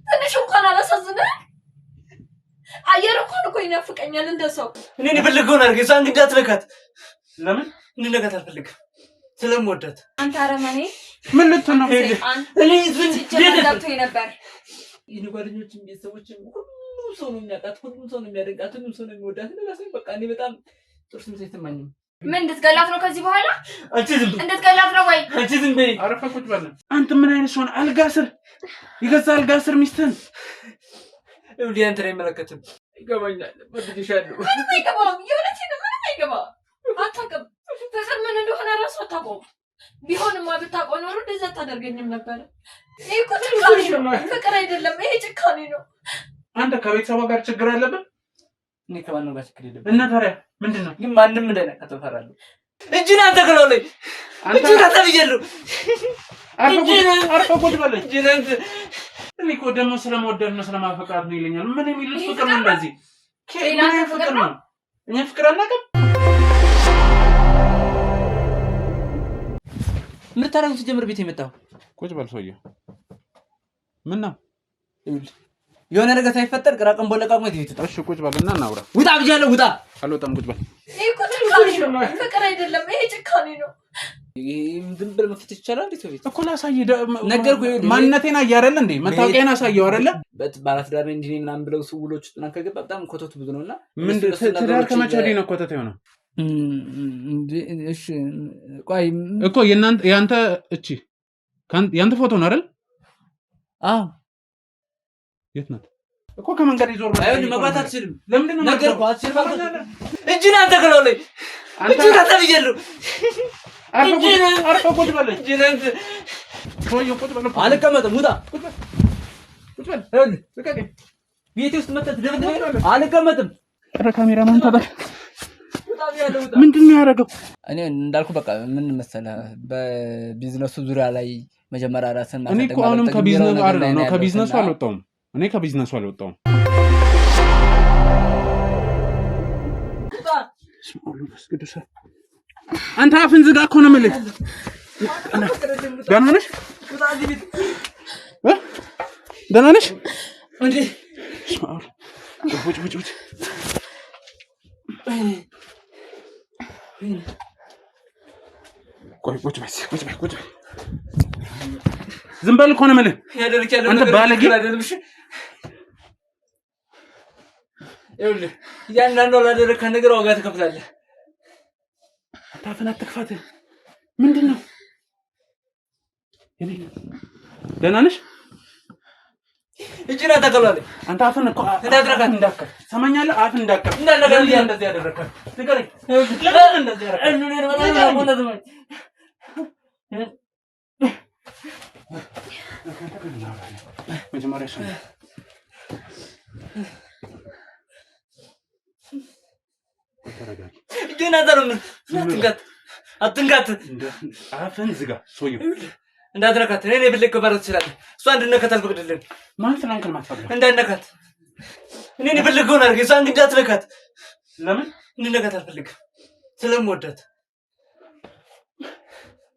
ትንሽ እንኳን አላሳዝንም? አየር እኮ ይናፍቀኛል እንደሰው። እኔ የፈለገውን አድርገህ እሷን ግን እንዳትነካት። ለምን እንድነካት አልፈልግም? ስለምወዳት። አንተ አረመኔ ምን ልትሆን ነው? እኔ ገብቶኝ ነበር። የእኔ ጓደኞችም ቤተሰቦችም ሁሉም ሰው ነው የሚያውቃት፣ ሁሉም ሰው ነው የሚያደንቃት፣ ሁሉም ሰው ነው የሚወዳት። በቃ እኔ በጣም ጥሩ ስሜት አይሰማኝም። ምን እንድትገላት ነው ከዚህ በኋላ? አንቺ ዝም በይ። እንድትገላት ነው ወይ? አንቺ ዝም በይ። አረፈ ቁጭ በል። አንተ ምን አይነት ሰው ነህ? አልጋ ስር ይገዛ አልጋ ስር ሚስትህን እንዴ አንተ ላይ አይመለከትም። ይገባኛል። ወድጄሻለሁ። ምንም አይገባም። የእውነቴን ነው። ምንም አይገባም። አታውቅም። ፍቅር ምን እንደሆነ እራሱ አታውቀውም። ቢሆንማ ብታውቀው ኖሮ እንደዛ አታደርገኝም ነበር። ይሄ እኮ ጭካኔ ነው፣ ፍቅር አይደለም። ይሄ ጭካኔ ነው። አንተ ከቤተሰቧ ጋር ችግር አለብን? እኔ ከማንም ጋር ችግር የለብኝ። እና ታዲያ ምንድን ነው? ግን ማንም እንዳይነካት እፈራለሁ። እጅን አንተ ክለው ላይ እጅን ከተብየሉ አርፈ ቁጭ በል። እጅን አንተ እኔ እኮ ደግሞ ስለመወደድ ነው ስለማፈቅራት ነው ይለኛል። ምን የሚሉት ፍቅር ነው እንደዚህ? ምን ፍቅር ነው? እኛ ፍቅር አናውቅም። ምን ታረጉ ሲጀምር ቤት የመጣው? ቁጭ በል ሰውዬው። ምን ነው? የሆነ ነገር ሳይፈጠር ቅራቅም ቦለቃቅሞ ቤት ይጣ። እሺ ቁጭ በልና እናውራ። ውጣ ብያለሁ፣ ውጣ። አልወጣም፣ ቁጭ በል። ይሄ እኮ ጭካኔ ነው፣ ፍቅር አይደለም። ይሄ ጭካኔ ነው። ዝም ብለህ መፍትሄ ይቻላል እንዴ? ቤት እኮ ላሳየህ ነገርኩህ። ማንነቴን አየህ አይደል እንዴ? መታወቂያን አሳየው አይደለ? ባላት ዳር እንጂ ምናምን ብለው ስውሎች ውስጥ ከገባ በጣም ኮተቱ ብዙ ነውና ምን ትዳር ከመቼ ወዲህ ነው ኮተት የሆነው? እሺ ቆይ እኮ ያንተ እቺ ያንተ ፎቶ ነው አይደል? አዎ። የት ናት? እኮ ከመንገድ ይዞር አይሆንም፣ መግባት አትችልም። ለምንድን ነው ነገርኩህ፣ አትችልም። እጅን አንተ ክለው ላይ እጅን ከተብየሉ አርፈ ቁጭ በል። እጅን አንተ ሰውዬው ቁጭ በል። አልቀመጥም፣ ውጣ። ቁጭ በል። ልቀቀኝ። ቤቴ ውስጥ መተህ ትደብድበኝ። አልቀመጥም። ኧረ ካሜራማን ተባለ። ምንድን ነው ያደረገው? እኔ እንዳልኩ በቃ ምን መሰለህ፣ በቢዝነሱ ዙሪያ ላይ መጀመሪያ ራስን እኔ እኮ አሁንም ከቢዝነሱ አይደለም ነው ከቢዝነሱ አልወጣሁም። እኔ ከቢዝነሱ አልወጣሁም። አንተ አፍን ዝጋ እኮ ነው የምልህ። ደህና ነሽ? ደህና ነሽ እንዴ? ውጭ ቆይ ቁጭ በይ። ዝም በል እኮ ነው የምልህ። አንተ ባለጌ አይደለምሽ? ይኸውልህ እያንዳንዱ ላደረግከው ነገር ዋጋ ትከፍላለህ። አታፍን፣ አትክፋት። ምንድን ነው? ደህና ነሽ? እጅን አታቀላለህ። አንተ አፍን እኮ እንዳትረካት፣ እንዳትከፍ ሰማኛለህ? አፍን እንዳትከፍ እንደዚህ ያደረግከው ንገረኝ። ለምን እንደዚህ ያደረግከው? መጀመሪያ እጅን አትንካት። አፍን ዝጋ። ሰውዬው እንዳትነካት። እኔ ብልክ ባረት ትችላለህ። እሷ እንድነካት አልፈቅድልህም። ማን ስለሆንክ ነው የማትፈቅደው? እንዳትነካት። እኔ ብልክውን አድርገህ እሷን ግን እንዳትነካት። ለምን እንድነካት አልፈልግም? ስለምወዳት።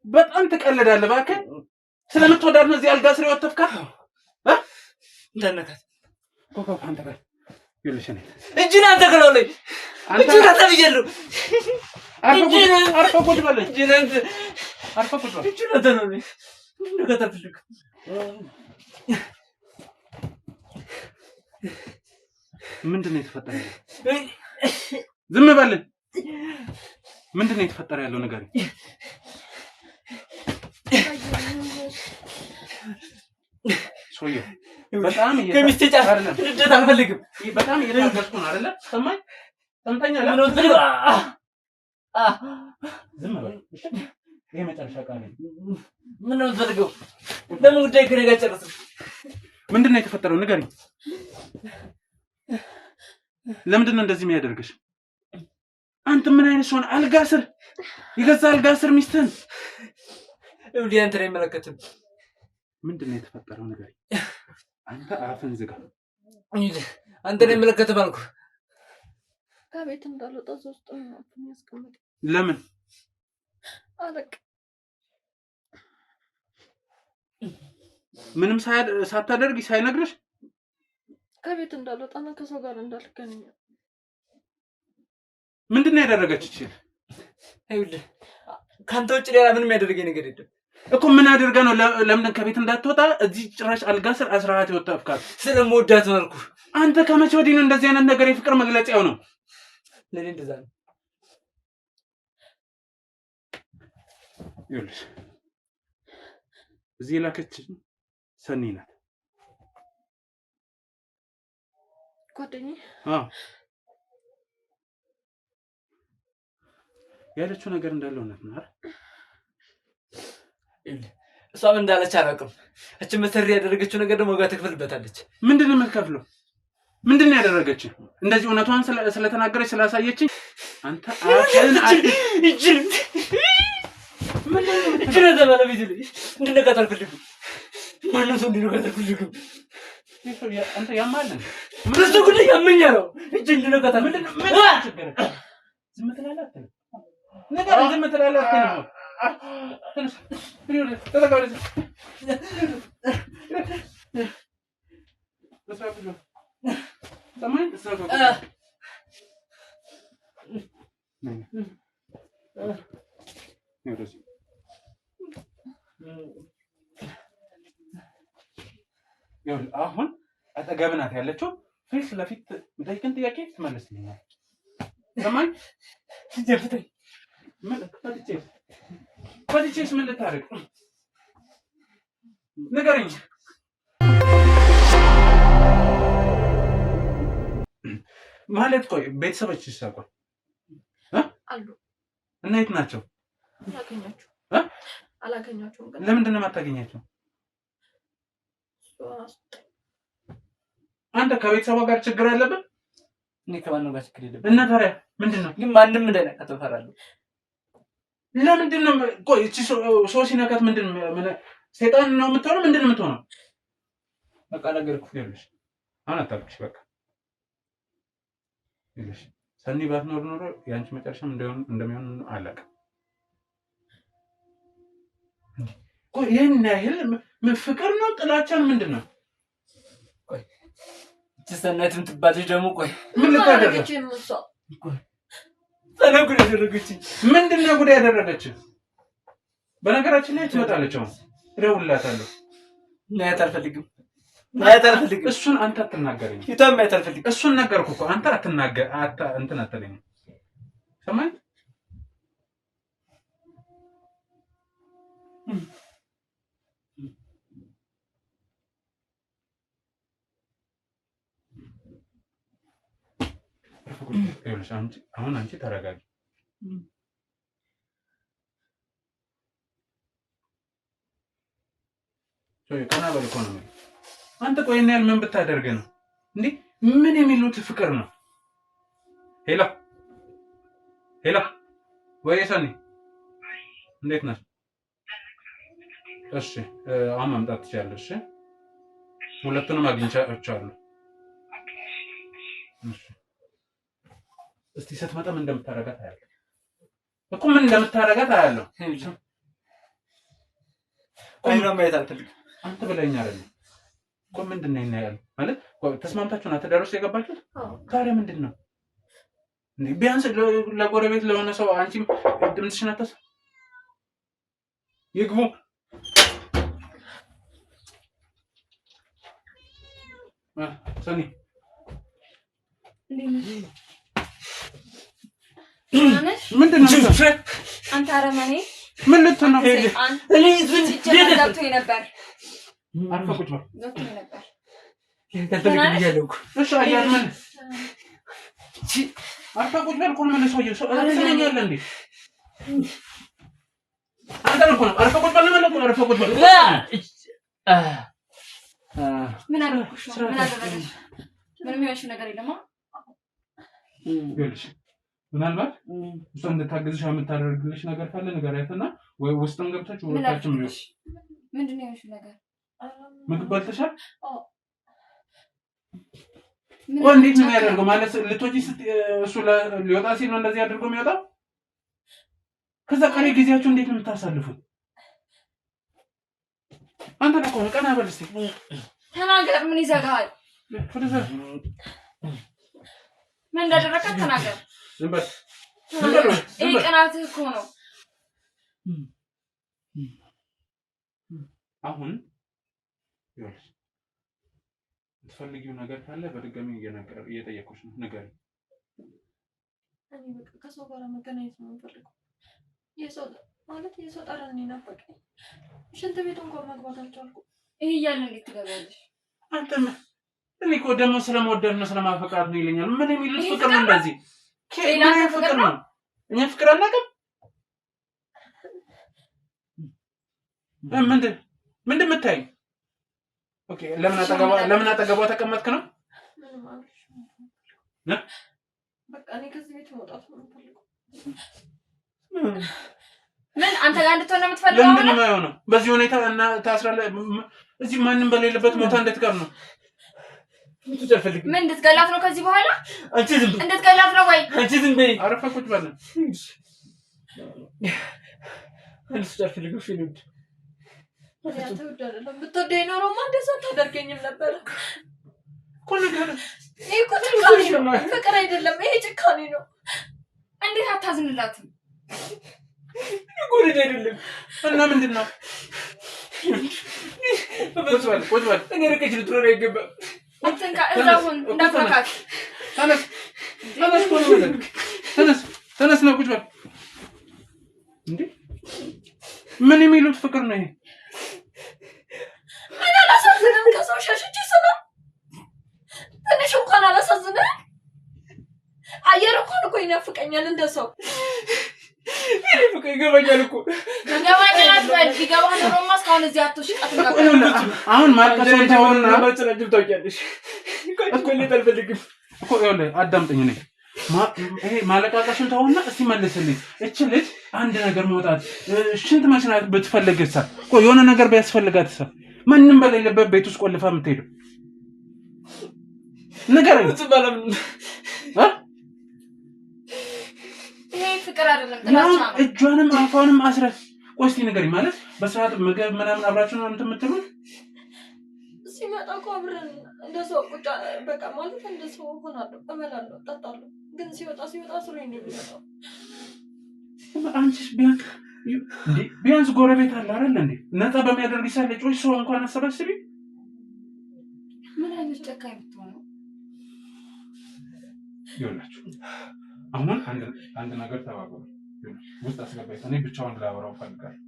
በጣም ትቀልዳለህ እባክህ። ስለምትወዳት ነው እዚህ አልጋ ስር የወተፍካት? እንዳትነካት። አንተ ጋር ይኸውልሽ፣ እኔ እጅን አንተ ክለው ላይ እጅን ከተብየሉ አርፈ ቁጭ በል። እጅን አንተ አርፈ ቁጭ በል። እጅን አንተ ነው ላይ እንድነካት አልፈልግም። ምንድን ነው የተፈጠረ? ዝም በል። ምንድን ነው የተፈጠረ ያለው ነገር? ሰውዬው በጣም ከሚስቴ ጫፍ ልደት አልፈልግም። በጣም እየታገስኩ ነው አይደለ? ሰማኝ? ሰምተኛል? ዝም በል። ይሄ መጨረሻ ቃል ነው። ምን ነው የምትፈልገው? ለምን ጉዳይ ከእኔ ጋር ጨርስም? ምንድን ነው የተፈጠረው ንገሪኝ። ለምንድን ነው እንደዚህ የሚያደርግሽ? አንተ ምን አይነት ሰው ነህ? አልጋ ስር ይገዛ አልጋ ስር ሚስትህን እንዴ? አንተ ላይ አይመለከትም። ምንድን ነው የተፈጠረው ንገሪኝ። አንተ አፍን ዝጋ። አንተ ላይ አይመለከትም አልኩህ። ከቤት እንዳልወጣ ውስጥ ነው የሚያስቀምጥ። ለምን? አለቅ ምንም ሳታደርጊ ሳይነግርሽ ከቤት እንዳልወጣና ከሰው ጋር እንዳልገናኝ። ምንድነው ያደረገች? ይኸውልህ ካንተ ውጭ ሌላ ምንም ያደረገኝ ነገር የለም እኮ። ምን አድርጋ ነው? ለምን ከቤት እንዳትወጣ እዚህ ጭራሽ አልጋ ስር አስራት ይወጣፍካል? ስለምወዳት ነው አልኩህ። አንተ ከመቼ ወዲህ ነው እንደዚህ አይነት ነገር የፍቅር መግለጫው ነው? ለኔ እንደዛ ነው። ይኸውልሽ እዚህ ላከችኝ ሰኒ ናት ጓደኛዬ። ያለችው ነገር እንዳለ እውነት ነው አይደል? እሷም እንዳለች አላውቅም። እቺ መሰሪ ያደረገችው ነገር ደግሞ ጋር ትከፍልበታለች። ምንድን ነው የምትከፍለው? ምንድን ነው ያደረገችው? እንደዚህ እውነቷን ስለተናገረች ስላሳየችኝ አንተ አፈን እጅል እጅል ተባለብኝ እንድነካት አልፈልግም። ማንም ሰው እንዲነካት አልፈልግም። አንተ ያማልን ምንስ ጉድ ያመኛል። እጅ እንድነካት አልፈልግም። ምን ችግር ዝም ትላለህ? ነገር ዝም ትላለህ? አሁን አጠገብህ ናት ያለችው። ፊት ለፊት የምጠይቅህን ጥያቄ ትመልስልኛለህ። ሰማኝ? ፈትቼስ ምን ልታደርግ ንገረኝ። ማለት ቆይ ቤተሰቦችሽ ቆይ አሉ እና የት ናቸው? አላገኛቸውም። ለምንድን ነው የማታገኛቸው? አንተ ከቤተሰቧ ጋር ችግር አለብን? እኔ ከማንም ጋር ችግር የለብን። እና ታዲያ ምንድን ነው? ግን ማንም እንዳይነካት እፈራለሁ። ለምንድን ነው ቆይ እቺ ሶሲ ነካት? ምንድን ነው ሰይጣን ነው የምትሆነው? ምንድን ነው የምትሆነው? በቃ ነገርኩህ። ይኸውልሽ አሁን አታልቅሽ። በቃ ይኸውልሽ ሰኒ ባትኖር ኖሮ የአንቺ መጨረሻም እንደሚሆን አላውቅም። ቆይ ይህን ያህል ፍቅር ነው ጥላቻን ምንድን ነው? ቆይ እቺ ሰናይት የምትባል ልጅ ደግሞ ቆይ ምን ልታደርገች? ጉድ ያደረገችኝ ምንድን ነው ጉድ ያደረገችው? በነገራችን ላይ ትመጣለች። አሁን እደውልላታለሁ። ናያት አልፈልግም። እሱን አንተ አትናገረኝ። ይታም ናያት አልፈልግም። እሱን ነገርኩህ እኮ አንተ አትናገር እንትን አትለኝ። ሰማኝ? አሁን አንቺ ተረጋጊ። ቀና በል እኮ ነው የምልህ። አንተ ቆይ እና ያህል ምን ብታደርግ ነው እንዴ? ምን የሚሉት ፍቅር ነው? ሄሎ ወይ ሰኒ እንዴት ነህ? እሺ አሁን መምጣት ትችያለሽ። ሁለቱንም አግኝቻቸዋለሁ። እሺ እስቲ ስትመጣ ምን እንደምታረጋት አያለሁ እኮ። ምን እንደምታረጋት አያለሁ። ቆይ ነው ማየት አልፈልግም። አንተ ብለኸኝ አይደል እኮ። ምንድን ነው ያለው ማለት? ተስማምታችሁ ነው ተደረሱ የገባችሁት? ታዲያ ምንድን ነው እንዴ? ቢያንስ ለጎረቤት ለሆነ ሰው አንቺም ድምፅሽን አታስ ይግቡ። ሰኒ ምንድን ነው አንተ አረመኔ? ምን ልትሆን ነው? እኔ ገብቶኝ ነበር። አርፈህ ቁጭ በል። ገብቶኝ ነበር። እሺ አያት ምን አርፈህ ቁጭ በል። ቁም ምን ሰውዬው ትሰማኛለህ እንዴ? አንተ እኮ ነው አርፈህ ቁጭ በል ማለት ነው። አርፈህ ቁጭ በል። ምን አደረኩሽ? ምን አደረኩሽ? ምንም የሆንሽው ነገር የለም። ይኸውልሽ ምናልባት እሷ እንድታግዝሽ የምታደርግልሽ ነገር ካለ ንገሪያትና ወይ ውስጥም ገብተሽ ወጣችም ነው። ምንድን ነው የሆንሽው ነገር? ምግብ በልተሻል? ቆይ እንዴት ነው የሚያደርገው? ማለት ልትወጪ እሱ ሊወጣ ሲል ነው እንደዚህ አድርጎ የሚወጣው? ከዛ ቀሪ ጊዜያችሁ እንዴት ነው የምታሳልፉት? አንተ ነው እኮ ቀና በል እስኪ ተናገር። ምን ይዘጋል? ምን እንዳደረከ ተናገር። ዝም በል ይሄ ቅናትህ እኮ ነው። አሁን ይኸውልሽ የምትፈልጊው ነገር ካለ በድጋሚ እየጠየኩሽ ነው። ንገሪኝ። እኔ በቃ ከሰው ጋር መገናኘት ነው የምፈልገው። የሰው ጠረን ናፈቀኝ። ሽንት ቤት እንኳን መግባት አልቻልኩም። ይሄ እያለ እንዴት ትገቢያለሽ? አንተም እኔ እኮ ደግሞ ስለመወደድ ነው ስለማፈቃት ነው ይለኛል። ምን የሚሉት ፍቅር ነው እንደዚህ? ምን ፍቅር ነው? እኛ ፍቅር አናውቅም። ምንድን የምታይኝ? ኦኬ ለምን አጠገቧ ተቀመጥክ ነው? በቃ እኔ ከዚህ ቤት መውጣት ነው የምፈልገው። ምን አንተ ጋር እንድትሆን ነው የምትፈልገው? ለምንድን ነው የማይሆነው? በዚህ ሁኔታ እና ታስራለህ። እዚህ ማንም በሌለበት ቦታ እንድትቀር ነው። ምን እንድትገላት ነው ከዚህ በኋላ? አንቺ ዝም በይ። እንድትገላት ነው ወይ? አንቺ ዝም በይ። አረፈ ቁጭ በል። አንቺ አትፈልጊው ፊልም አንተ ወደደለም ብትወደኝ ኖሮማ እንደዛ ታደርገኝም ነበር እኮ። ነገር ይሄ እኮ ጭካኔ ነው፣ ፍቅር አይደለም። ይሄ ጭካኔ ነው። እንዴት አታዝንላትም? ጉድ አይደለም እና ምንድን ነው? ቁጭ በል። እኔ ርቀሽ ልትኖር አይገባም። አትንካ፣ እዛውን እንዳትነካት። ተነስ ነው ቁጭ በል። እንዴ ምን የሚሉት ፍቅር ነው ይሄ? ምን አላሳዝንም? ከሰው ሸሽቼ ሰላም ትንሽ እንኳን አላሳዝንም? አየር እንኳን እኮ ይናፍቀኛል እንደ ሰው። እኔ ፍቅር ይገባኛል እኮ ይገባኛል አትበል። ቢገባህ ኖሮማ እስካሁን እዚህ አትወሽቃት ነበር። አሁን ማልቀሱን ተውና ማጽናጅም ታውቂያለሽ እኮ እኔ አልፈልግም እኮ። ይኸውልህ አዳምጠኝ። ነኝ ይሄ ማለቃቀሱን ተውና እስቲ መልስልኝ። እቺ ልጅ አንድ ነገር መውጣት ሽንት መሽናት ብትፈልግሳ እኮ የሆነ ነገር ቢያስፈልጋትሳ ማንም በሌለበት ቤት ውስጥ ቆልፋ የምትሄደው ንገረኝ። ይሄ ፍቅር አይደለም ጥላቻ ነው። እጇንም አፏንም አስረህ ቆይ እስቲ ንገረኝ። ማለት በሰዓት ምግብ ምናምን አብራችሁ ነው የምትምሉ? ሲመጣ እኮ አብረን እንደ ሰው ቁጭ በቃ ማለት እንደ ሰው ሆናለሁ፣ እበላለሁ፣ እጠጣለሁ። ግን ሲወጣ አስሮኝ ነው የሚመጣው። አንቺስ ቢያንስ ጎረቤት አለ አይደል እንዴ? ነፃ በሚያደርግ ሳለ ጮች ሰው እንኳን አሰባስቢ። ምን አይነት ጨካኝ ብትሆን ነው? ይኸውላችሁ አሁን አንድ ነገር ተባባሉ። ውስጥ አስገባኝ። እኔ ብቻውን ላወራው ፈልጋለሁ።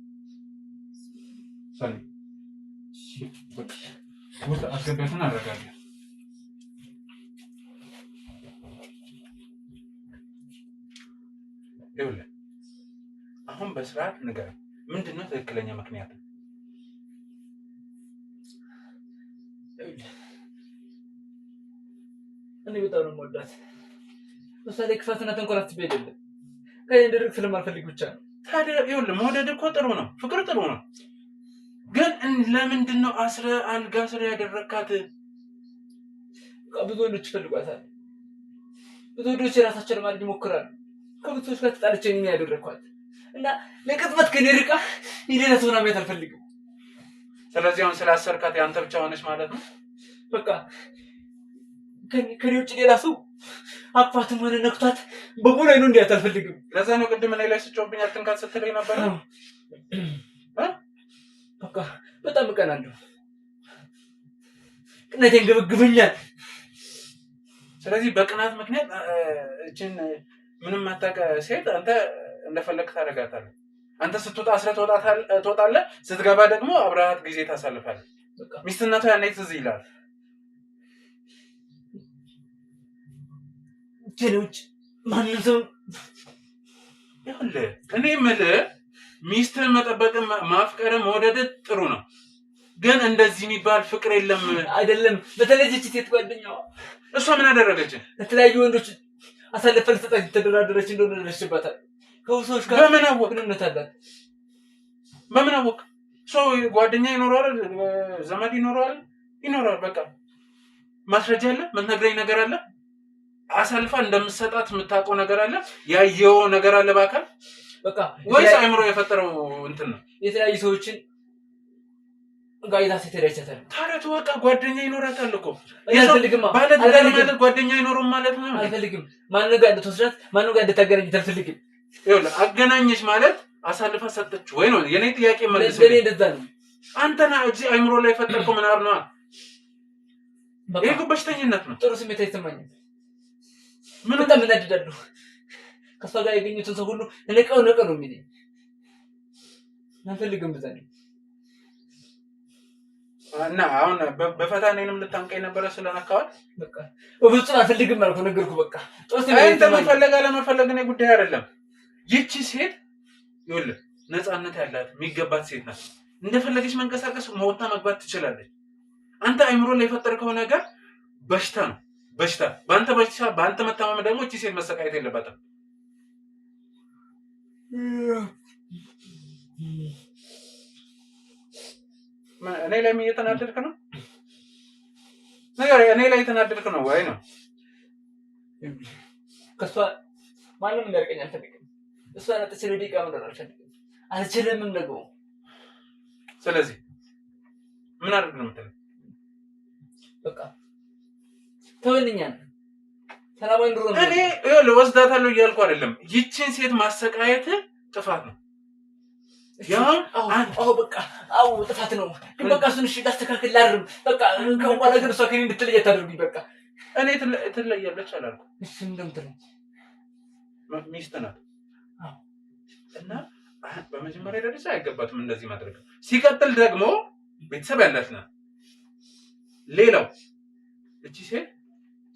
ሰኒ ውስጥ አስገባይና አረጋለሁ። ይኸውልህ አሁን በስርዓት ንገረኝ። ምንድነው ትክክለኛ ምክንያት? እኔ በጣም ነው የምወዳት። እሷ ላይ ክፋትና ተንኮል አስቤ አይደለም፣ ከእኔ እንድርቅ ስለማልፈልግ ብቻ ነው። ታዲያ ይኸውልህ መውደድ እኮ ጥሩ ነው፣ ፍቅር ጥሩ ነው። ግን ለምንድን ነው አልጋ ስር ያደረካት? ብዙ ወንዶች ይፈልጓታል። ብዙ ወንዶች የራሳቸውን ለማድረግ ይሞክራሉ። ከብዙ ሰዎች ጋር ተጣልቼ ነው ያደረኳት እና ለቅጽበት ከኔ ርቃ የሌላ ሰው ማየት አልፈልግም። ስለዚህ አሁን ስላሰርካት ያንተ ብቻ ሆነች ማለት ነው። በቃ ከኔ ውጭ ሌላ ሰው አቅፋትም ሆነ ነክቷት በቦላይ ነው እንዲያት አልፈልግም። ለዛ ነው ቅድም እኔ ላይ ስጮህብኝ አትንካት ስትለኝ ነበር። በቃ በጣም እቀናለሁ። ቅናቴን ገበግበኛል። ስለዚህ በቅናት ምክንያት እችን ምንም አታውቅ ሴት አንተ እንደፈለግህ ታደርጋታለህ። አንተ ስትወጣ አስረህ ትወጣለህ፣ ስትገባ ደግሞ አብረሃት ጊዜ ታሳልፋለህ። ሚስትነቷ ያኔ ትዝ ይላል። ጀሎች ማንም ሰው ይኸውልህ እኔ የምልህ ሚስትህን መጠበቅም ማፍቀርም መውደድ ጥሩ ነው። ግን እንደዚህ የሚባል ፍቅር የለም። አይደለም። በተለይ እቺ ሴት ጓደኛዋ እሷ ምን አደረገች? ለተለያዩ ወንዶች አሳልፈ ልትሰጣት ተደራደረች እንደሆነ ደረስሽባታል። ከውሶች ጋር በምን አወቅ? ግንኙነት አላት። በምን አወቅ? ሰው ጓደኛ ይኖረዋል፣ ዘመድ ይኖረዋል። በቃ ማስረጃ አለ፣ የምትነግረኝ ነገር አለ፣ አሳልፋ እንደምትሰጣት የምታውቀው ነገር አለ፣ ያየው ነገር አለ በአካል በቃ ወይስ አእምሮ የፈጠረው እንትን ነው? የተለያዩ ሰዎችን ጋይታ ሲተረቸታል ታረቱ በቃ ጓደኛ ይኖራታል እኮ አልፈልግም ማለት ጓደኛ አይኖርም ማለት ነው። አልፈልግም ማን ጋር እንድትወስዳት ማን ጋር እንድታገናኝ አልፈልግም። ይኸውልህ አገናኘች ማለት አሳልፋ ሰጠች ወይ ነው የኔ ጥያቄ። መልስ ለኔ እንደዛ ነው። አንተና እዚህ አይምሮ ላይ ፈጠርከው ምናምን ነው። ይሄ እኮ በሽተኝነት ነው። ጥሩ ስሜት አይሰማኝም። ምን እንደምናደዳለሁ ከሷ ጋር ያገኙትን ሰው ሁሉ ነቀው ነው የሚለኝ። አልፈልግም በዛ ነው እና አሁን በፈታኔንም ልታንቀኝ ነበረ ስለነካዋት በቃ ወብጽ አልፈልግም አልኩ ነገርኩ። በቃ ጦስ መፈለግ አለመፈለግ ነው ጉዳይ አይደለም። ይቺ ሴት ይኸውልህ ነፃነት ያላት የሚገባት ሴት ናት። እንደፈለገች መንቀሳቀስ መውጣ መግባት ትችላለች። አንተ አይምሮ ላይ የፈጠርከው ነገር በሽታ ነው። በሽታ በአንተ መታመም ደግሞ እቺ ሴት መሰቃየት የለባትም። እኔ ላይ እየተናደድክ ነው ነገር እኔ ላይ እየተናደድክ ነው ወይ ነው? ከሷ ማንም እንደርቀኝ አልፈልግም። እሷ ነጥቼ ለዲቃ ምንድን አልፈልግም አልችልምም ደግሞ። ስለዚህ ምን አድርግ ነው የምትለው? በቃ ተወልኛል ሰላማዊ ኑሮ ነው። እኔ ወስዳታለሁ እያልኩ አይደለም። ይቺን ሴት ማሰቃየት ጥፋት ነው። ያው በቃ ጥፋት ነው። ግን በቃ እሱን እሺ ታስተካክል ላርም በቃ ከወጣ ነገር እሷ ከኔ እንድትለይ አታድርጉኝ። በቃ እኔ ትለያለች አላልኩም። እሺ እንደምትለኝ ሚስት ናት እና በመጀመሪያ ደረጃ አይገባትም እንደዚህ ማድረግ። ሲቀጥል ደግሞ ቤተሰብ ያላት ናት። ሌላው እቺ ሴት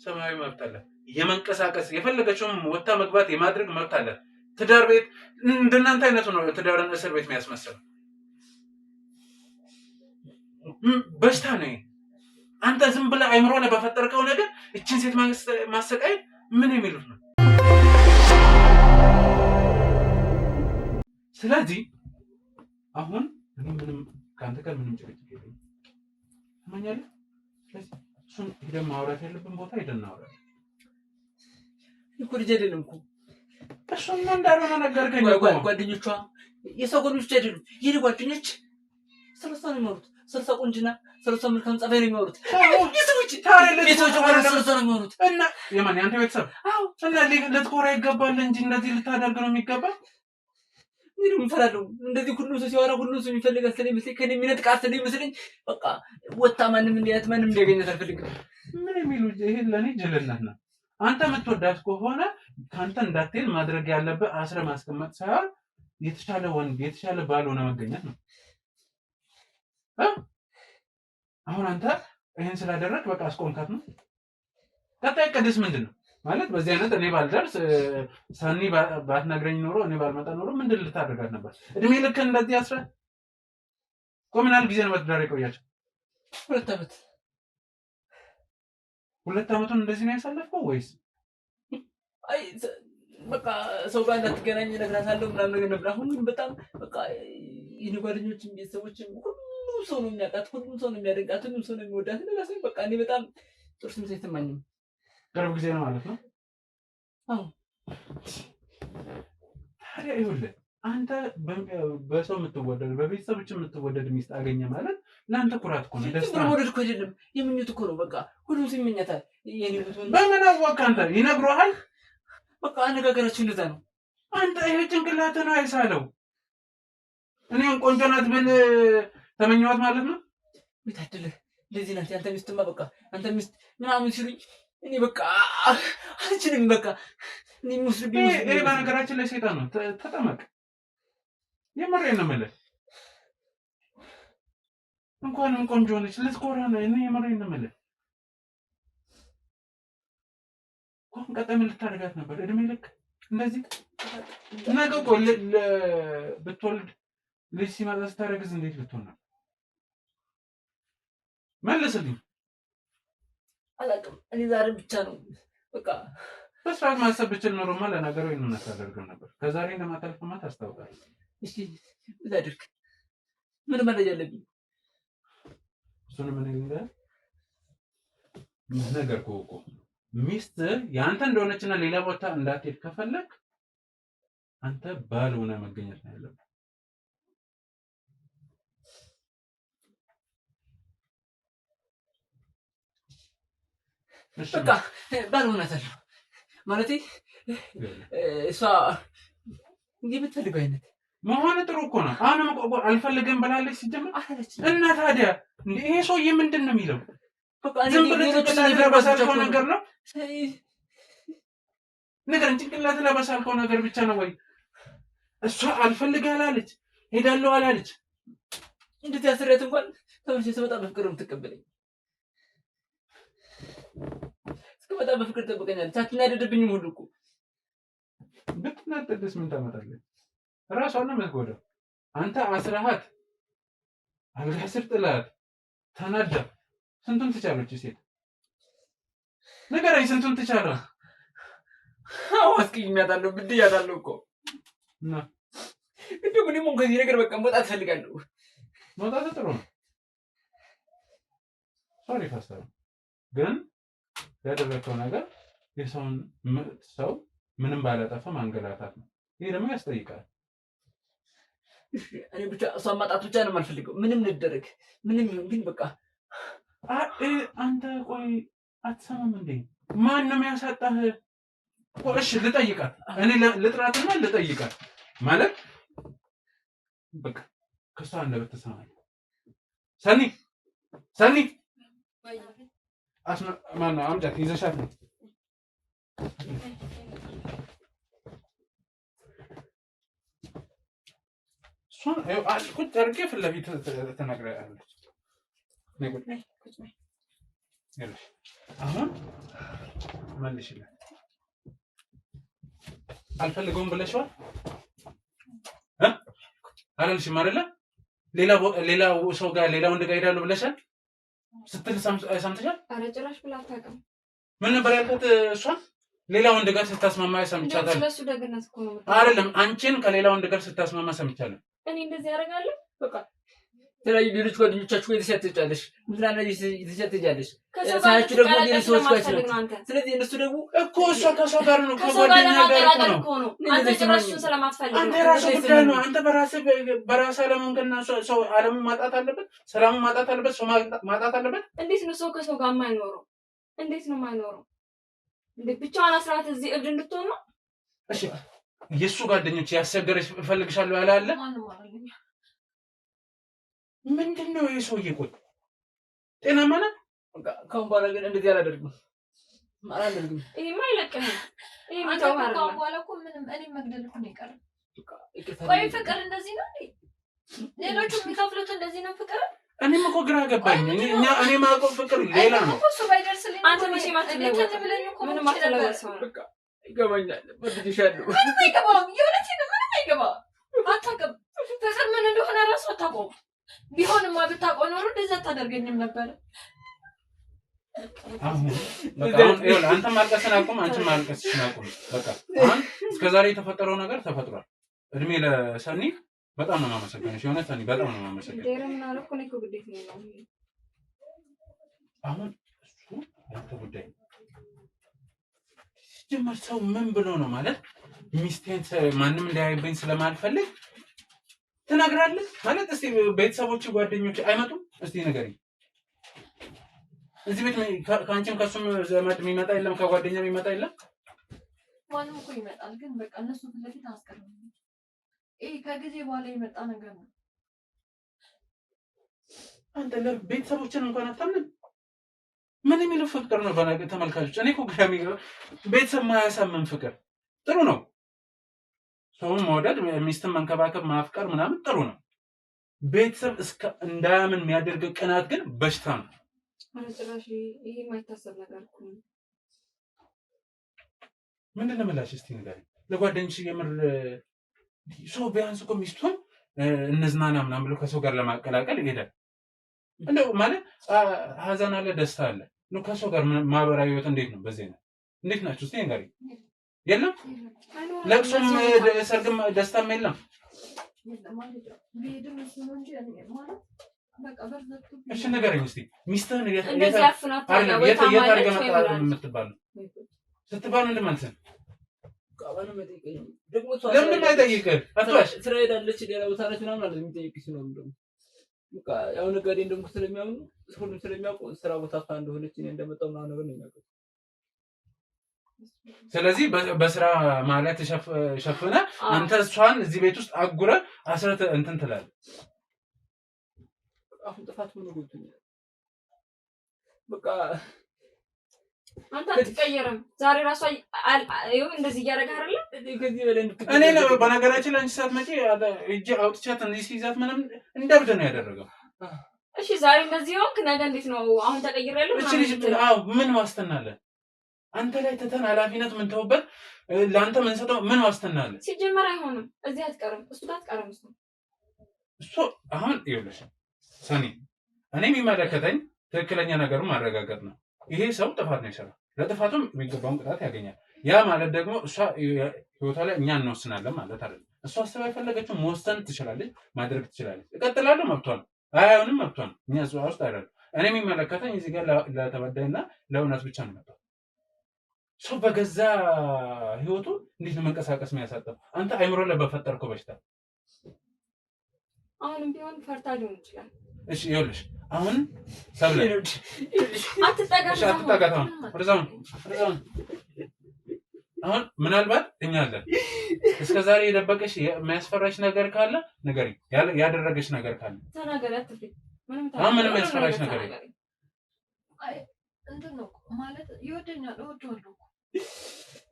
ሰማያዊ መብት አላት። የመንቀሳቀስ የፈለገችውን ወጣ መግባት የማድረግ መብት አላት። ትዳር ቤት እንደናንተ አይነቱ ነው ትዳርን እስር ቤት የሚያስመስለው። በሽታ ነው። አንተ ዝም ብለህ አይምሮ ላይ በፈጠርከው ነገር እቺን ሴት ማሰቃየት ምን የሚሉት ነው? ስለዚህ አሁን ምንም ካንተ ጋር ምንም ጭቅጭቅ የለኝም። ማኛለህ ስለዚህ እሱን ሄደን ማውራት ያለብን ቦታ ሄደን እናወራለን እኮ። ልጅ አይደለም እኮ እሱን እንዳልሆነ ነገርከኝ። ጓደኞቿ የሰው ጓደኞች አይደሉም የኔ ጓደኞች። ስለሷ ነው የሚያወሩት። ስለሷ ቁንጅና፣ ስለሷ መልካም ጸባይ ነው የሚያወሩት። ቤተሰቦች ስለሷ ነው የሚያወሩት። እና የማን ያንተ ቤተሰብ? አዎ። እና ልትኮራ ይገባል እንጂ እንደዚህ ልታደርግ ነው የሚገባ? ምንም እንፈራለሁ። እንደዚህ ሁሉም ሰው ሲያወራ ሁሉም ሰው የሚፈልጋት ስለሚመስለኝ ከኔ የሚነጥቃት ስለሚመስለኝ በቃ ወጣ ማንም እንዲያት ማንም እንዲያገኛት አልፈልግም። ምን የሚሉ ይሄ ለኔ ጅልነት ነው። አንተ የምትወዳት ከሆነ ካንተ እንዳትል ማድረግ ያለብህ አስረ ማስቀመጥ ሳይሆን የተሻለ ወንድ የተሻለ ባል ሆነ መገኘት ነው። አሁን አንተ ይሄን ስላደረክ በቃ አስቆምካት ነው። ቀጣይ ቅድስ ምንድን ነው ማለት? በዚህ አይነት እኔ ባልደርስ ሳኒ ባትነግረኝ ኖሮ እኔ ባልመጣ ኖሮ ምንድን ልታደርጋት ነበር? እድሜ ልክ እንደዚህ አስረ ቆምናል። ጊዜ ነው በትዳር የቆያቸው 2 ዓመት። 2 ዓመቱን እንደዚህ ነው ያሳለፍከው ወይስ? አይ በቃ ሰው ጋር እንዳትገናኝ እነግራታለሁ ምናምን ነገር ነበር። አሁን ግን በጣም በቃ የኔ ጓደኞችም ቤተሰቦችም ሁሉም ሰው ነው የሚያውቃት፣ ሁሉም ሰው ነው የሚያደንቃት፣ ሁሉም ሰው ነው የሚወዳት። ለራሴ በቃ እኔ በጣም ጥሩ ስሜት አይሰማኝም። ቅርብ ጊዜ ነው ማለት ነው? አዎ። ታዲያ ይኸውልህ አንተ በሰው የምትወደድ በቤተሰቦች የምትወደድ ሚስት አገኘ ማለት ለአንተ ኩራት እኮ ነው። ደስታ ነው። ወደድ እኮ አይደለም የምኞት እኮ ነው። በቃ ሁሉም ሰው ይመኛታል። የኔ በምን አወቅህ አንተ? ይነግሩሃል። በቃ አነጋገራችሁ እንደዛ ነው። አንተ ይሄ ጭንቅላትህ ነው አይሳለው። እኔን ቆንጆ ናት ብል ተመኘኋት ማለት ነው። ቤታድልህ ለዚህ ናት ያንተ ሚስትማ። በቃ አንተ ሚስት ምናምን ሲሉኝ እኔ በቃ አልችልም። በቃ እኔ ሙስሊም ይሄ በነገራችን ላይ ሰይጣን ነው። ተጠመቅ። የምሬን ነው የምልህ። እንኳንም ቆንጆ ነች ልትኮራ ነው። እኔ የምሬን ነው የምልህ። እንኳን ቀጣይ ምን ልታደርጋት ነበር? እድሜ ልክ እንደዚህ ነገ እኮ ብትወልድ ልጅ ሲመጣ ስታረግዝ እንዴት ልትሆን ነው? መልስልኝ። አላውቅም። እኔ ዛሬ ብቻ ነው በቃ በስርዓት ማሰብ ብችል ኖሮማ ለነገሩ ይሄን አታደርግም ነበር። ከዛሬ እንደማታልፍማ ታስታውቃለህ። እሺ ምን አድርግ? ምን መረጃ አለብኝ? እሱንም እኔ ልንገርህ ነገር እኮ ሚስት ያንተ እንደሆነችና ሌላ ቦታ እንዳትሄድ ከፈለክ አንተ ባል ሆነ መገኘት ነው ያለብህ። በቃ ባልሆናታለሁ ማለት እሷ የምትፈልገው አይነት መሆን ጥሩ እኮ ነው። አሁንም አልፈልግም ብላለች ሲጀምር እና ታዲያ ይሄ ሰውዬ ምንድን ነው የሚለው? ዝም ብለህ ጭንቅላት ለበሳልከው ነገር ነው ንገረኝ። ጭንቅላት ለበሳልከው ነገር ብቻ ነው ወይ? እሷ አልፈልግ አላለች ሄዳለሁ አላለች። እንዴት ያስረት እንኳን ተመልሼ ስመጣ በፍቅር ነው የምትቀበለኝ። እስከመጣ በፍቅር ትጠብቀኛለች። አትናደድብኝም ሁሉ እኮ ብትናደድስ ምን ታመጣለህ? ራሷን ነው የምትጎዳው። አንተ አስራሃት አልጋ ስር ጥላት ተናዳ ስንቱን ትቻለች ሴት? ንገረኝ፣ ስንቱን ትቻለህ? አስቀይሜያታለሁ፣ ብድያታለሁ እኮ እና እንደው እኔም ከዚህ ነገር በቃ መውጣት እፈልጋለሁ። መውጣት ጥሩ ነው። ሶሪ ፋስተር፣ ግን ያደረከው ነገር የሰውን ሰው ምንም ባላጠፋ ማንገላታት ነው። ይሄ ደግሞ ያስጠይቃል። እኔ ብቻ እሷን ማጣት ብቻ ነው የማልፈልገው። ምንም ልደረግ ምንም ይሁን ግን በቃ አንተ ቆይ አትሰማም እንዴ? ማን ነው ያሳጣህ? እሺ ልጠይቃት፣ እኔ ልጥራትና ልጠይቃት ማለት በቃ ከሷ አንደበት ትሰማለህ። ሰኒ ማነው አምጫት ይዘሻት ነው እሷን ቁጭ አድርጌ ፊት ለፊት ትነግሪያለች። አሁን መልሽላት። አልፈልገውም ብለሽዋል አላልሽም አይደለ? ሌላ ሰው ጋር ሌላ ወንድ ጋር ሄዳለሁ ብለሻል ስትል ሰምተሻል? ኧረ ጭራሽ ብላ አታውቅም። ምን ነበር ያልኩት? እሷን ሌላ ወንድ ጋር ስታስማማ ሰምቻታለሁ። ስለሱ ደግነት እኮ ነው አይደለም፣ አንቺን ከሌላ ወንድ ጋር ስታስማማ ሰምቻለሁ። እኔ እንደዚህ ያደርጋለሁ? በቃ የተለያዩ ሌሎች ጓደኞቻችሁ ጋር የተሸት ትጫለሽ፣ ምትላና የተሸት ትጫለሽ። ሳያችሁ ደግሞ ሌሎች ሰዎች ጋር ትጫለሽ። ስለዚህ እነሱ ደግሞ እኮ እሷ ከሰው ጋር ነው ከጓደኛ ጋር ነው። አንተ ጭራሹን ስለማትፈልግ አንተ ራሱ ጉዳይ ነው። አንተ በራስህ አለመንገድና ሰው አለሙን ማጣት አለበት፣ ሰላሙን ማጣት አለበት፣ ሰው ማጣት አለበት። እንዴት ነው ሰው ከሰው ጋር የማይኖረው? እንዴት ነው የማይኖረው? እንዴ ብቻዋን አስራት እዚህ እብድ እንድትሆን ነው? እሺ የእሱ ጓደኞች ያስቸገረሽ እፈልግሻለሁ ያለ አለ? ምንድን ነው ይሄ ሰውዬ? ቆይ ጤናማ ነህ? ከአሁን በኋላ ግን እንደዚህ አላደርግም። ይሄማ አይለቅህም። ይሄ ከአሁን በኋላ እኮ ምንም እኔ መግደል እኮ ነው የቀረው። ቆይ ፍቅር እንደዚህ ነው እንዴ? ሌሎቹ የሚከፍሉት እንደዚህ ነው ፍቅር? እኔም እኮ ግራ ገባኝ። እኔ ማውቀው ፍቅር ሌላ ነው። እሱ ባይደርስልኝ አንተ መቼ ማትለወጥ ብለኝ እኮ ምንም አትለወጥ ሰው ነው። ይገባኛል። ወድጄሻለሁ። ምንም አይገባም። የእውነቴን ነው። ምንም አይገባም። አታውቅም። ፍቅር ምን እንደሆነ እራሱ አታውቀውም። ቢሆንማ ብታውቀው ኖሮ እንደዛ አታደርገኝም ነበር። አንተ ማልቀስን አቁም፣ አንቺ ማልቀስሽን አቁም። በቃ አሁን እስከዛሬ የተፈጠረው ነገር ተፈጥሯል። እድሜ ለሰኒ በጣም ነው የማመሰግነሽ። የሆነ ሰኒ በጣም ነው የማመሰግነሽ። ምን አደረኩ? እኔ እኮ ግዴታ ነው። አሁን እሱ ያንተ ጉዳይ ሲጀመር ሰው ምን ብሎ ነው ማለት ሚስቴን ማንም እንዳያይብኝ ስለማልፈልግ ትነግራለህ ማለት። እስቲ ቤተሰቦች ጓደኞች አይመጡም? እስቲ ንገሪኝ። እዚህ ቤት ከአንቺም ከሱም ዘመድ የሚመጣ የለም? ከጓደኛ የሚመጣ የለም? ማንም እኮ ይመጣል፣ ግን በቃ እነሱ ፊት ለፊት አስቀርም። ይሄ ከጊዜ በኋላ የመጣ ነገር ነው። አንተ ለቤተሰቦችን እንኳን አታምንም? ምን የሚለው ፍቅር ነው? ተመልካቾች እኔ እኮ ግራሚ ቤተሰብ ማያሳምን ፍቅር ጥሩ ነው። ሰውን መውደድ፣ ሚስትን መንከባከብ፣ ማፍቀር ምናምን ጥሩ ነው። ቤተሰብ እንዳያምን የሚያደርግ ቅናት ግን በሽታ ነው። ጭራሽ ይሄ የማይታሰብ ነገር እኮ ነው። ምንድን ነው የምላሽ? እስቲ ንገሪኝ። ለጓደኞች የምር ሰው ቢያንስ እኮ ሚስቱን እንዝናና ምናምን ብሎ ከሰው ጋር ለማቀላቀል ይሄዳል። እንደው ማለት ሀዘን አለ፣ ደስታ አለ። ከሰው ጋር ማህበራዊ ህይወት እንዴት ነው? በዚህ ነው እንዴት ናችሁ? እስቲ ንገሪኝ። የለም ለቅሶም ሰርግም ደስታም የለም። እሺ ንገረኝ እስቲ ሚስትህን የት አድርገህ መጣ የምትባለው ስትባል ምንድን ማለት ነው? ለምን አይጠይቅህ? ስራ ሄዳለች ሌላ ቦታ ነች ምናምን አለ የሚጠይቅሽ ነው። በቃ ያው ነጋዴ እንደምኩ ስለሚያምኑ ሁሉም ስለሚያውቁ ስራ ቦታ እንደሆነች እኔ እንደመጣሁ ምናምን ነገር ነው የሚያውቁት። ስለዚህ በስራ ማለት ሸፍነ አንተ እሷን እዚህ ቤት ውስጥ አጉረ አስረት እንትን ትላለህ። አሁን ጥፋት ምን ጎልቶኛል? በቃ አንተ አትቀየርም። ዛሬ ራሷ ይሁን እንደዚህ እያደረገ አይደል? ከዚህ በላይ እኔ ነው በነገራችን ላይ ሳትመጪ እጄ አውጥቻት እንደዚህ ሲይዛት ምንም እንደብድ ነው ያደረገው። እሺ ዛሬ እንደዚህ ሆንክ፣ ነገ እንዴት ነው? አሁን ተቀይሬያለሁ። እቺ ልጅ ምን ዋስትና አለ? አንተ ላይ ተተን ኃላፊነት ምን ተውበት ለአንተ ምን ሰጠው? ምን ዋስትና አለ? ሲጀመር አይሆንም። እዚህ አትቀርም፣ እሱ ጋር አትቀርም። እሱ አሁን ይኸውልሽ ሰኒ፣ እኔ የሚመለከተኝ ትክክለኛ ነገሩን ማረጋገጥ ነው። ይሄ ሰው ጥፋት ነው የሰራው፣ ለጥፋቱም የሚገባውን ቅጣት ያገኛል። ያ ማለት ደግሞ እሷ ህይወቷ ላይ እኛ እንወስናለን ማለት አይደለም። እሷ አስተባ የፈለገችው መወሰን ትችላለች፣ ማድረግ ትችላለች። እቀጥላለሁ፣ መብቷ ነው። አይሆንም፣ መብቷ ነው። እኛ እሷ ውስጥ አይደለም። እኔ የሚመለከተኝ እዚህ ጋር ለተበዳይና ለእውነት ብቻ ነው መጣው። ሰው በገዛ ህይወቱ እንዴት ነው መንቀሳቀስ የሚያሳጣው? አንተ አይምሮ ላይ በፈጠርከው በሽታ አሁንም ቢሆን ፈርታ ሊሆን ይችላል። እሺ ይኸውልሽ አሁን ሰብለ አትጠጋሽ። አሁን ምናልባት እኛ አለን እስከዛሬ የደበቀሽ የሚያስፈራሽ ነገር ካለ ንገሪኝ። ያደረገሽ ነገር ካለ ተናገሪ። አትፍሪ። ምንም ያስፈራሽ ነገር የለም። እንትን ነው ማለት ይወደኛል፣ እወደዋለሁ፣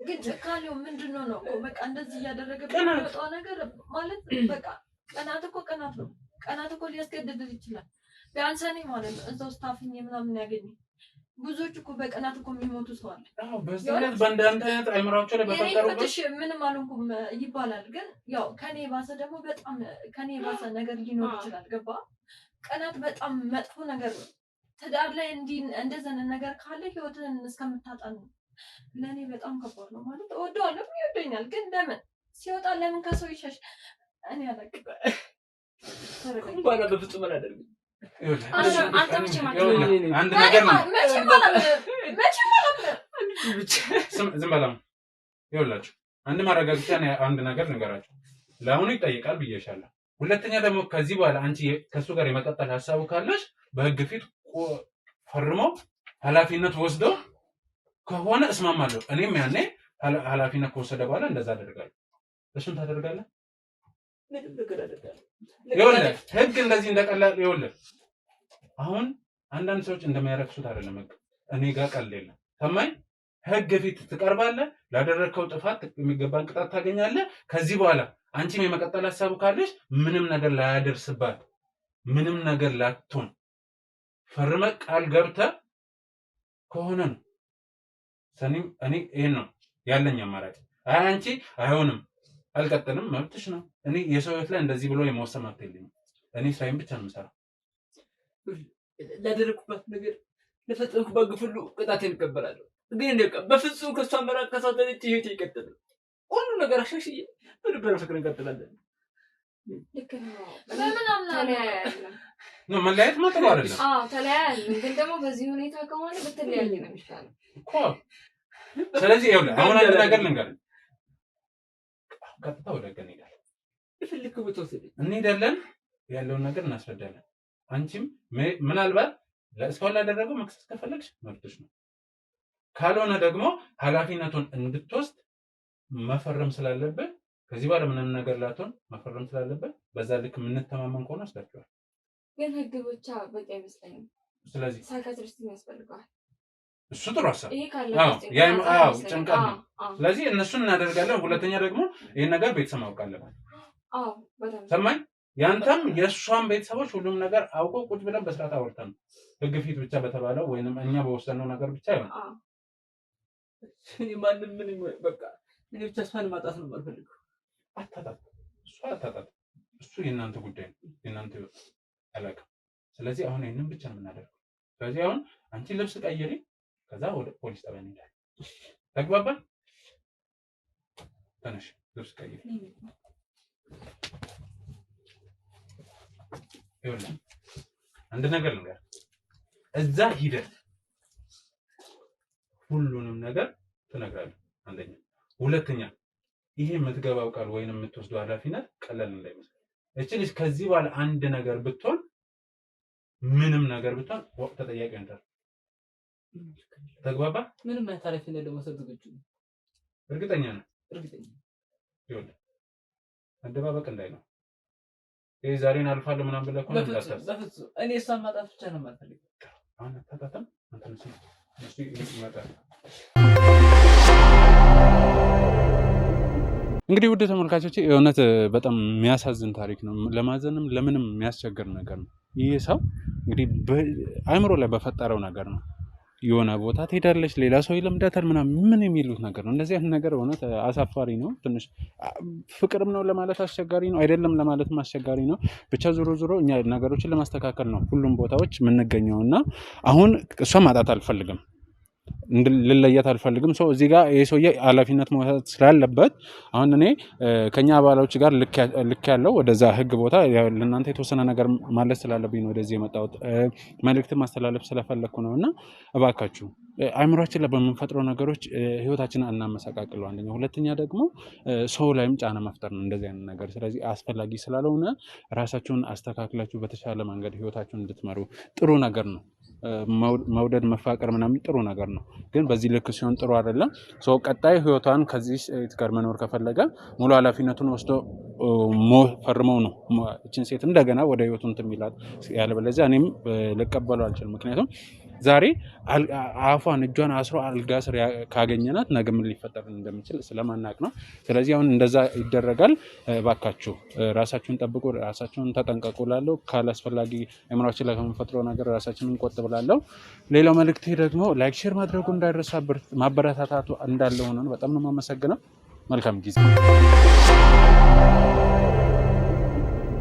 ግን ጭካኔው ምንድነው ነው? በቃ እንደዚህ እያደረገ በሚወጣው ነገር ማለት በቃ ቀናት እኮ ቀናት ነው። ቀናት እኮ ሊያስገድድል ይችላል። ቢያንስ እኔ ማለት ነው እዛው ስታፍኝ ምናምን ያገኘኝ ብዙዎች እኮ በቀናት እኮ የሚሞቱ ሰው አለ። አዎ በዚህ አይነት በእንዳንተ አይነት አይምራቸው ላይ በፈጠሩበት ምንም አልሆንኩም ይባላል። ግን ያው ከኔ ባሰ ደግሞ በጣም ከኔ ባሰ ነገር ሊኖር ይችላል። ገባ? ቀናት በጣም መጥፎ ነገር ነው። ትዳር ላይ እንደዚህ ነገር ካለ ህይወትን እስከምታጣ ነው። ለኔ በጣም ከባድ ነው ማለት እወደዋለሁ፣ ይወደኛል። ግን ለምን ሲወጣ ለምን ከሰው ይሸሽ? እኔ አላውቅም። ባላ በፍጹም አላደርግም። አንተ ብቻ ማለት አንድ ነገር ነው። ዝም በላ ይኸውላችሁ፣ አንድ ማረጋገጫ አንድ ነገር ንገራችሁ። ለአሁኑ ይጠይቃል ብዬሻለሁ። ሁለተኛ ደግሞ ከዚህ በኋላ አንቺ ከሱ ጋር የመቀጠል ሀሳቡ ካለሽ በህግ ፊት ፈርሞ ኃላፊነት ወስዶ ከሆነ እስማማለሁ። እኔም ያኔ ኃላፊነት ከወሰደ በኋላ እንደዛ አደርጋለሁ። እሱን ታደርጋለህ? ይኸውልህ ህግ እንደዚህ እንደቀላል ይኸውልህ፣ አሁን አንዳንድ ሰዎች እንደሚያረክሱት አይደለም ህግ። እኔ ጋር ቀልድ የለም። ሰማኝ። ህግ ፊት ትቀርባለህ። ላደረግከው ጥፋት የሚገባን ቅጣት ታገኛለህ። ከዚህ በኋላ አንቺም የመቀጠል ሀሳቡ ካለሽ ምንም ነገር ላያደርስባት፣ ምንም ነገር ላትሆን ፈርመህ ቃል ገብተህ ከሆነ ነው ሰኒም እኔ ይሄን ነው ያለኝ አማራጭ። አይ አንቺ አይሆንም አልቀጥልም፣ መብትሽ ነው። እኔ የሰው ህይወት ላይ እንደዚህ ብሎ የመወሰን መብት የለኝም። እኔ ስራዬን ብቻ ነው የምሰራው። ላደረግኩባት ነገር ለፈጸምኩባት ግፍ ሁሉ ቅጣቴን እቀበላለሁ። ግን በፍጹም ከእሷ መራቅ ከሰው ተለይቼ ህይወቴ ይቀጥላል። ሁሉ ነገር አሻሽዬ በነበረ ፍቅር እንቀጥላለን። ልክ ነው። በምናምን ተለያያለን ነው መለያየት ጥሩ አይደለም። ተለያያለን። ግን ደግሞ በዚህ ሁኔታ ከሆነ በተለያየ ነው የሚሻለው እኮ። ስለዚህ ይኸውልህ አሁን አንድ ነገር ልንገርህ። ቀጥታ ወደ ገና እንሄዳለን። ይፈልክ ብትወስድ እንሄዳለን፣ ያለውን ነገር እናስረዳለን። አንቺም ምናልባት እስካሁን ላደረገው መክሰስ ከፈለግሽ መብትሽ ነው። ካልሆነ ደግሞ ኃላፊነቱን እንድትወስድ መፈረም ስላለብህ ከዚህ በኋላ ምንም ነገር ላትሆን መፈረም ስላለብህ በዛ ልክ የምንተማመን ከሆነ ወስዳችኋል። ግን ህግ ብቻ በቂ አይመስለኝም። ስለዚህ ሳይካትሪስት ያስፈልጋል። እሱ ጥሩ ሀሳብ። ጭንቀት ነው። ስለዚህ እነሱን እናደርጋለን። ሁለተኛ ደግሞ ይህን ነገር ቤተሰብ ማወቅ አለበት። ሰማኝ። ያንተም የእሷን ቤተሰቦች ሁሉም ነገር አውቀው ቁጭ ብለን በስርዓት አውርተን ነው ህግ ፊት ብቻ በተባለው ወይንም እኛ በወሰነው ነገር ብቻ ይሆን። ማንም ምን በቃ እኔ ብቻ እሷን ማጣት ነው የማልፈልገው። አታጣት። እሱ የእናንተ ጉዳይ ነው፣ የእናንተ ህይወት አላውቅም። ስለዚህ አሁን ይህንን ብቻ ነው የምናደርገው። ስለዚህ አሁን አንቺ ልብስ ቀይሪ፣ ከዛ ወደ ፖሊስ ጣቢያ እንሄዳለን። ተግባባን? ተነሽ፣ ልብስ ቀይሪ። ይኸውልህ አንድ ነገር ልንገርህ፣ እዛ ሂደህ ሁሉንም ነገር ትነግራለህ። አንደኛ። ሁለተኛ ይሄ የምትገባው ቃል ወይንም የምትወስደው ኃላፊነት ቀላል እንዳይመስል። እቺ ልጅ ከዚህ በኋላ አንድ ነገር ብትሆን ምንም ነገር ብትሆን ተጠያቂ አንተ። ተግባባ? ምንም አይነት ኃላፊነት ለመውሰድ ዝግጁ ነው። እርግጠኛ ነህ? እርግጠኛ ይኸውልህ መደባበቅ እንዳይነው ይሄ ዛሬን አልፋለሁ ምናምን ብለህ እኮ ነው የምታስበው። በፍጹም እኔ እሷን ማጣት ብቻ ነው የማልፈልገው። አሁን አታጣጣም አንተ ነው እሱ ይመጣል። እንግዲህ ውድ ተመልካቾች እውነት በጣም የሚያሳዝን ታሪክ ነው። ለማዘንም ለምንም የሚያስቸግር ነገር ነው። ይህ ሰው እንግዲህ አእምሮ ላይ በፈጠረው ነገር ነው። የሆነ ቦታ ትሄዳለች፣ ሌላ ሰው ይለምዳታል ምናምን ምን የሚሉት ነገር ነው። እንደዚህ አይነት ነገር እውነት አሳፋሪ ነው። ትንሽ ፍቅርም ነው ለማለት አስቸጋሪ ነው፣ አይደለም ለማለትም አስቸጋሪ ነው። ብቻ ዞሮ ዞሮ እኛ ነገሮችን ለማስተካከል ነው ሁሉም ቦታዎች የምንገኘው እና አሁን እሷን ማጣት አልፈልግም፣ ልለየት አልፈልግም። ሰው እዚህ ጋር ይሄ ሰውዬ ኃላፊነት መውሰድ ስላለበት አሁን እኔ ከኛ አባሎች ጋር ልክ ያለው ወደዛ ህግ ቦታ ለእናንተ የተወሰነ ነገር ማለት ስላለብኝ ነው ወደዚህ የመጣሁት። መልእክት ማስተላለፍ ስለፈለግኩ ነው እና እባካችሁ አእምሯችን ላይ በምንፈጥረው ነገሮች ህይወታችንን እናመሰቃቅለው። አንደኛ፣ ሁለተኛ ደግሞ ሰው ላይም ጫና መፍጠር ነው እንደዚህ አይነት ነገር። ስለዚህ አስፈላጊ ስላልሆነ ራሳችሁን አስተካክላችሁ በተሻለ መንገድ ህይወታችሁን እንድትመሩ ጥሩ ነገር ነው። መውደድ መፋቀር ምናምን ጥሩ ነገር ነው፣ ግን በዚህ ልክ ሲሆን ጥሩ አይደለም። ሰው ቀጣይ ህይወቷን ከዚህ ሴት ጋር መኖር ከፈለገ ሙሉ ኃላፊነቱን ወስዶ ፈርመው ነው እችን ሴት እንደገና ወደ ህይወቱ እንትን የሚላት። ያለበለዚያ እኔም ልቀበለው አልችልም። ምክንያቱም ዛሬ አፏን እጇን አስሮ አልጋ ስር ካገኘናት ነገ ምን ሊፈጠር እንደሚችል ስለማናቅ ነው። ስለዚህ አሁን እንደዛ ይደረጋል። ባካችሁ ራሳችሁን ጠብቁ፣ ራሳችሁን ተጠንቀቁ። ላለው ካላስፈላጊ አእምሯችን ላይ ከምንፈጥረው ነገር ራሳችንን እንቆጥብ ላለው። ሌላው መልእክቴ ደግሞ ላይክ ሼር ማድረጉ እንዳይረሳ፣ ማበረታታቱ እንዳለ ሆነ። በጣም ነው የማመሰግነው። መልካም ጊዜ